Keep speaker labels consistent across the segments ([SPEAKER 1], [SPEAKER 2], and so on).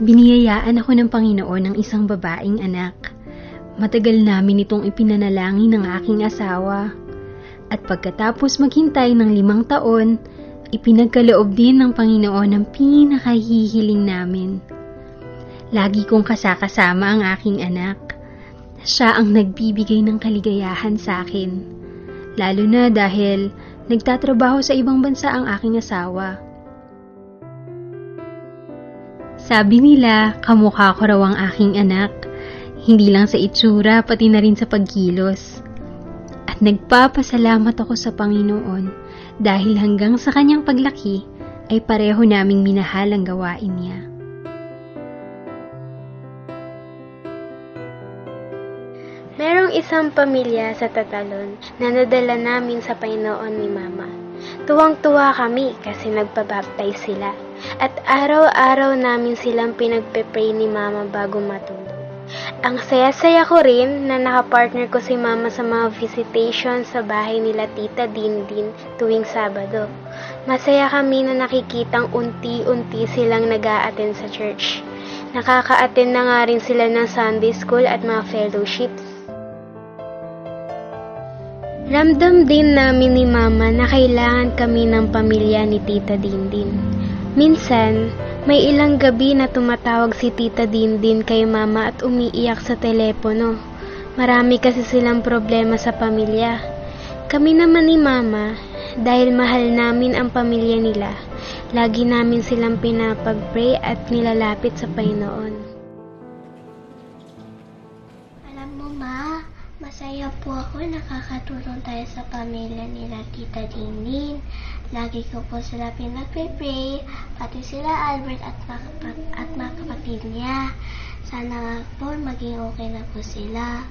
[SPEAKER 1] Biniyayaan ako ng Panginoon ng isang babaeng anak. Matagal namin itong ipinanalangin ng aking asawa. At pagkatapos maghintay ng 5 taon, ipinagkaloob din ng Panginoon ang pinakahihiling namin. Lagi kong kasakasama ang aking anak. Siya ang nagbibigay ng kaligayahan sa akin. Lalo na dahil nagtatrabaho sa ibang bansa ang aking asawa. Sabi nila, kamukha ko raw ang aking anak. Hindi lang sa itsura, pati na rin sa pagkilos. At nagpapasalamat ako sa Panginoon dahil hanggang sa kanyang paglaki ay pareho naming minahal ang gawain niya.
[SPEAKER 2] Merong isang pamilya sa Tatalon na nadala namin sa Panginoon ni Mama. Tuwang-tuwa kami kasi nagpabaptize sila at araw-araw namin silang pinagpe-pray ni Mama bago matulog. Ang saya-saya ko rin na nakapartner ko si Mama sa mga visitation sa bahay nila Tita Dindin tuwing Sabado. Masaya kami na nakikitang unti-unti silang nag-a-attend sa church. Nakaka-attend na nga rin sila ng Sunday school at mga fellowships. Ramdam din namin ni Mama na kailangan kami ng pamilya ni Tita Dindin. Minsan, may ilang gabi na tumatawag si Tita Dindin kay Mama at umiiyak sa telepono. Marami kasi silang problema sa pamilya. Kami naman ni Mama, dahil mahal namin ang pamilya nila, lagi namin silang pinapag-pray at nilalapit sa Panginoon.
[SPEAKER 3] Alam mo, Ma, masaya po ako nakakatulong tayo sa pamilya nila Tita Dindin. Lagi ko po sila pinagpe-pray, pati sila Albert at mga kapatid niya. Sana nga po maging okay na po sila.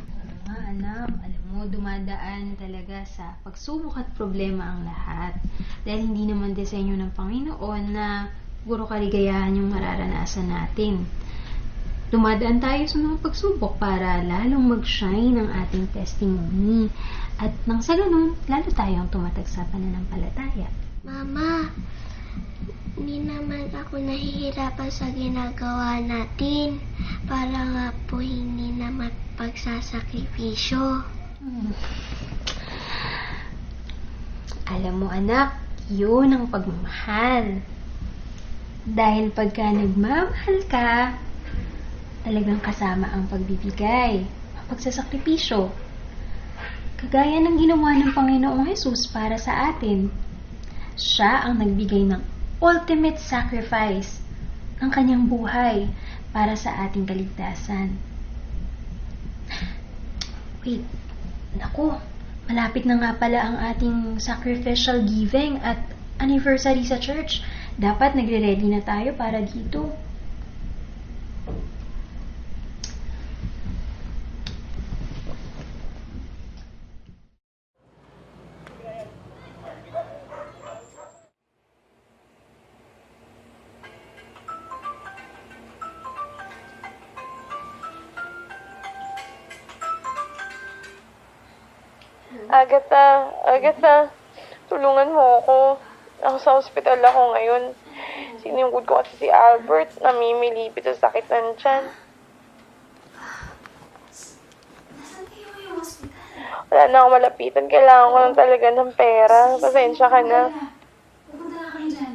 [SPEAKER 1] Anak, alam mo, dumadaan talaga sa pagsubok at problema ang lahat. Dahil hindi naman disenyo ng Panginoon na puro kaligayahan yung mararanasan natin. Dumadaan tayo sa mga pagsubok para lalong mag-shine ang ating testimony. At nang sa ganun, lalo tayong tumatag sa pananampalataya.
[SPEAKER 3] Mama, hindi naman ako nahihirapan sa ginagawa natin para nga po hindi naman pagsasakripisyo.
[SPEAKER 1] Alam mo anak, yun ang pagmamahal. Dahil pagka nagmamahal ka, talagang kasama ang pagbibigay, ang pagsasakripisyo. Kagaya ng ginawa ng Panginoong Jesus para sa atin. Siya ang nagbigay ng ultimate sacrifice, ang kanyang buhay para sa ating kaligtasan. Wait, naku, malapit na nga pala ang ating sacrificial giving at anniversary sa church. Dapat nagre-ready na tayo para dito.
[SPEAKER 4] Agatha, tulungan mo ako. Nasa ospital ako ngayon. Siningkod ko kasi si Albert, namimilipit sa sakit ng tiyan.
[SPEAKER 5] Nasaan kayo yung hospital?
[SPEAKER 4] Wala na akong malapitan. Kailangan ko lang talaga ng pera. Pasensya ka na.
[SPEAKER 5] Pupunta na kayo dyan.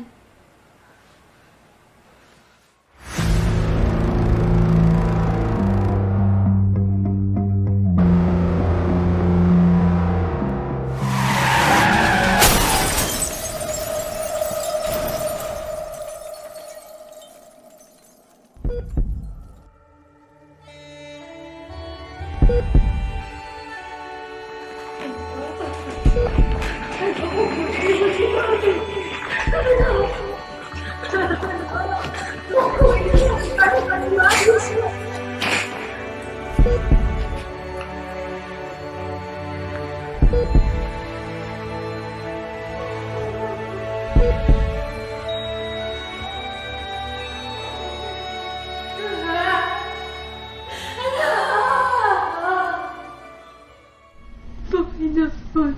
[SPEAKER 1] Panginoon,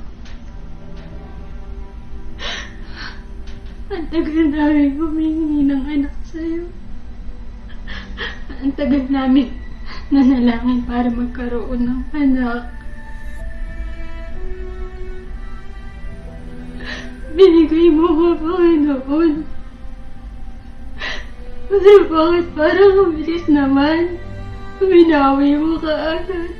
[SPEAKER 1] ang tagal namin humingi ng anak sa'yo. Ang tagal namin nanalangin para magkaroon ng anak. Binigay mo ko, Panginoon. Pero bakit parang ang bilis naman? Binawi mo kaagad.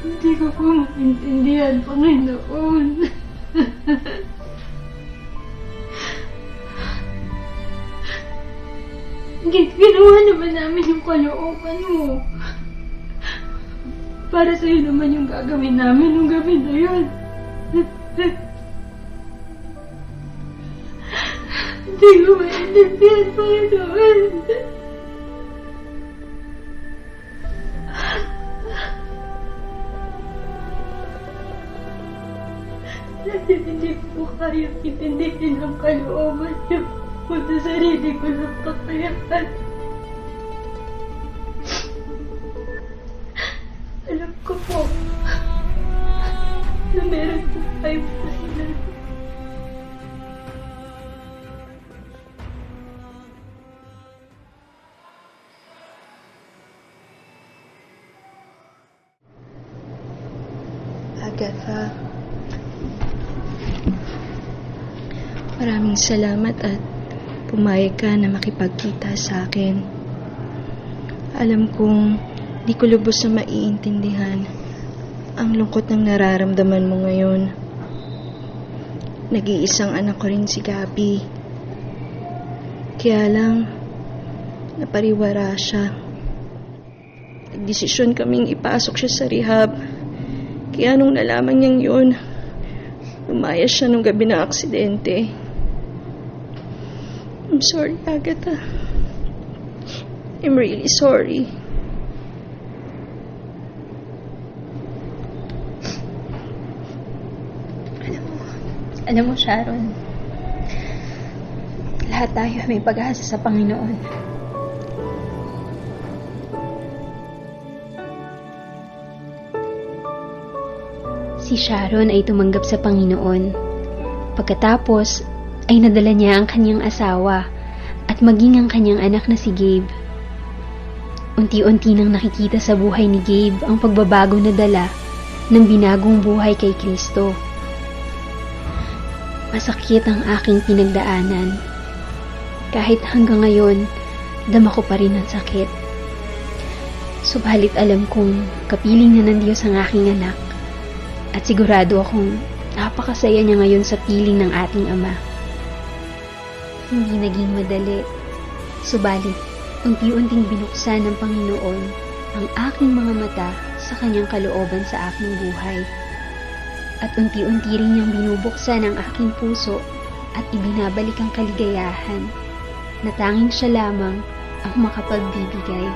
[SPEAKER 1] Hindi ko po maintindihan, Panginoon. Ginawa naman namin yung kalooban mo. Para sa'yo naman yung gagawin namin nung gabi na yun. Hindi ko maintindihan, Panginoon. Dahil hindi ko kaya intindihin ang kalooban niyo kung sa sarili ko ng kakayahan. Alam ko po na meron po kayong kasalanan.
[SPEAKER 6] Agatha, maraming salamat at pumayag ka na makipagkita sa akin. Alam kong di ko lubos na maiintindihan ang lungkot ng nararamdaman mo ngayon. Nag-iisang anak ko rin si Gabi. Kaya lang, napariwara siya. Nagdesisyon kaming ipasok siya sa rehab. Kaya nung nalaman niyang yun, lumayas siya nung gabi ng aksidente. I'm sorry, Agatha. I'm really sorry.
[SPEAKER 1] Alam mo, Sharon, lahat tayo may pag-asa sa Panginoon. Si Sharon ay tumanggap sa Panginoon. Pagkatapos, ay nadala niya ang kanyang asawa at maging ang kanyang anak na si Gabe. Unti-unti nang nakikita sa buhay ni Gabe ang pagbabago na dala ng binagong buhay kay Kristo. Masakit ang aking pinagdaanan. Kahit hanggang ngayon, dama ko pa rin ang sakit. Subalit alam kong kapiling na ng Diyos ang aking anak. At sigurado akong napakasaya niya ngayon sa piling ng ating Ama. Hindi naging madali. Subalit, unti-unting binuksan ng Panginoon ang aking mga mata sa kanyang kalooban sa aking buhay. At unti-unti rin niyang binubuksan ang aking puso at ibinabalik ang kaligayahan na tanging siya lamang ang makapagbibigay.